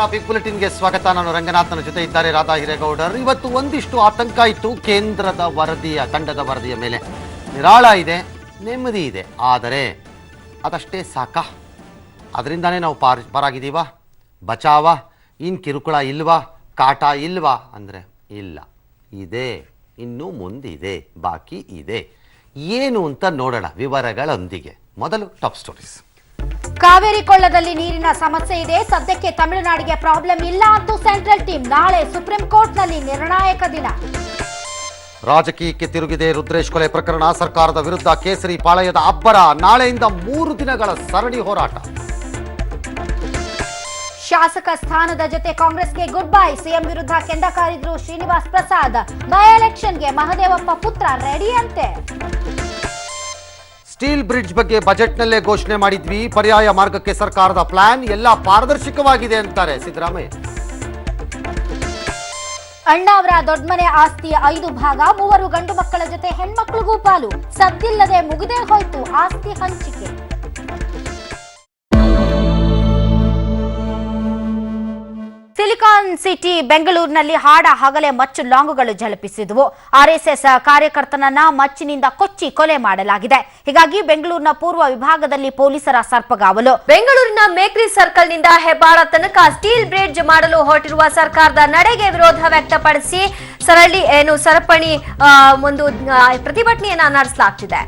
ನಮಸ್ಕಾರ. ಬಿಗ್ ಬುಲೆಟಿನ್ಗೆ ಸ್ವಾಗತ. ನಾನು ರಂಗನಾಥನ ಜೊತೆ ಇದ್ದಾರೆ ರಾಧಾ ಹಿರೇಗೌಡರ್. ಇವತ್ತು ಒಂದಿಷ್ಟು ಆತಂಕ ಇತ್ತು ಕೇಂದ್ರದ ತಂಡದ ವರದಿಯ ಮೇಲೆ. ನಿರಾಳ ಇದೆ, ನೆಮ್ಮದಿ ಇದೆ, ಆದರೆ ಅದಷ್ಟೇ ಸಾಕಾ? ಅದರಿಂದಾನೇ ನಾವು ಪಾರಾಗಿದ್ದೀವಾ? ಬಚಾವ? ಇನ್ನು ಕಿರುಕುಳ ಇಲ್ವಾ? ಕಾಟ ಇಲ್ವಾ ಅಂದರೆ ಇಲ್ಲ, ಇದೆ, ಇನ್ನೂ ಮುಂದಿದೆ, ಬಾಕಿ ಇದೆ. ಏನು ಅಂತ ನೋಡೋಣ ವಿವರಗಳೊಂದಿಗೆ. ಮೊದಲು ಟಾಪ್ ಸ್ಟೋರೀಸ್. ಕಾವೇರಿ ಕೊಳ್ಳದಲ್ಲಿ ನೀರಿನ ಸಮಸ್ಯೆ ಇದೆ, ಸದ್ಯಕ್ಕೆ ತಮಿಳುನಾಡಿಗೆ ಪ್ರಾಬ್ಲಮ್ ಇಲ್ಲ ಅಂತೂ ಸೆಂಟ್ರಲ್ ಟೀಮ್. ನಾಳೆ ಸುಪ್ರೀಂ ಕೋರ್ಟ್ನಲ್ಲಿ ನಿರ್ಣಾಯಕ ದಿನ. ರಾಜಕೀಯಕ್ಕೆ ತಿರುಗಿದೆ ರುದ್ರೇಶ್ ಕೊಲೆ ಪ್ರಕರಣ. ಸರ್ಕಾರದ ವಿರುದ್ಧ ಕೇಸರಿ ಪಾಳಯದ ಅಬ್ಬರ. ನಾಳೆಯಿಂದ 3 ದಿನಗಳ ಸರಣಿ ಹೋರಾಟ. ಶಾಸಕ ಸ್ಥಾನದ ಜೊತೆ ಕಾಂಗ್ರೆಸ್ಗೆ ಗುಡ್ ಬೈ. ಸಿಎಂ ವಿರುದ್ಧ ಕೆಂಡ ಕಾರಿದ್ರು ಶ್ರೀನಿವಾಸ್ ಪ್ರಸಾದ್. ಬೈ ಎಲೆಕ್ಷನ್ಗೆ ಮಹದೇವಪ್ಪ ಪುತ್ರ ರೆಡಿ ಅಂತೆ. ಸ್ಟೀಲ್ ಬ್ರಿಡ್ಜ್ ಬಗ್ಗೆ ಬಜೆಟ್ನಲ್ಲೇ ಘೋಷಣೆ ಮಾಡಿದ್ವಿ. ಪರ್ಯಾಯ ಮಾರ್ಗಕ್ಕೆ ಸರ್ಕಾರದ ಪ್ಲಾನ್. ಎಲ್ಲ ಪಾರದರ್ಶಕವಾಗಿದೆ ಅಂತಾರೆ ಸಿದ್ದರಾಮಯ್ಯ. ಅಣ್ಣ ಅವರ ದೊಡ್ಡಮನೆ ಆಸ್ತಿಯ 5 ಭಾಗ, 3 ಗಂಡು ಮಕ್ಕಳ ಜೊತೆ ಹೆಣ್ಮಕ್ಳಿಗೂ ಪಾಲು. ಸದ್ದಿಲ್ಲದೆ ಮುಗಿದೇ ಹೋಯ್ತು ಆಸ್ತಿ ಹಂಚಿಕೆ. ಸಿಲಿಕಾನ್ ಸಿಟಿ ಬೆಂಗಳೂರಿನಲ್ಲಿ ಹಾಡ ಹಗಲೇ ಮಚ್ಚು ಲಾಂಗುಗಳು ಝಳಪಿಸಿದವು. ಆರ್ಎಸ್ಎಸ್ ಕಾರ್ಯಕರ್ತನನ್ನ ಮಚ್ಚಿನಿಂದ ಕೊಚ್ಚಿ ಕೊಲೆ ಮಾಡಲಾಗಿದೆ. ಹೀಗಾಗಿ ಬೆಂಗಳೂರಿನ ಪೂರ್ವ ವಿಭಾಗದಲ್ಲಿ ಪೊಲೀಸರ ಸರ್ಪಗಾವಲು. ಬೆಂಗಳೂರಿನ ಮೇಕ್ರಿ ಸರ್ಕಲ್ನಿಂದ ಹೆಬ್ಬಾಳ ತನಕ ಸ್ಟೀಲ್ ಬ್ರಿಡ್ಜ್ ಮಾಡಲು ಹೊರಟಿರುವ ಸರ್ಕಾರದ ನಡೆಗೆ ವಿರೋಧ ವ್ಯಕ್ತಪಡಿಸಿ ಸರಪಣಿ ಒಂದು ಪ್ರತಿಭಟನೆಯನ್ನ ನಡೆಸಲಾಗುತ್ತಿದೆ.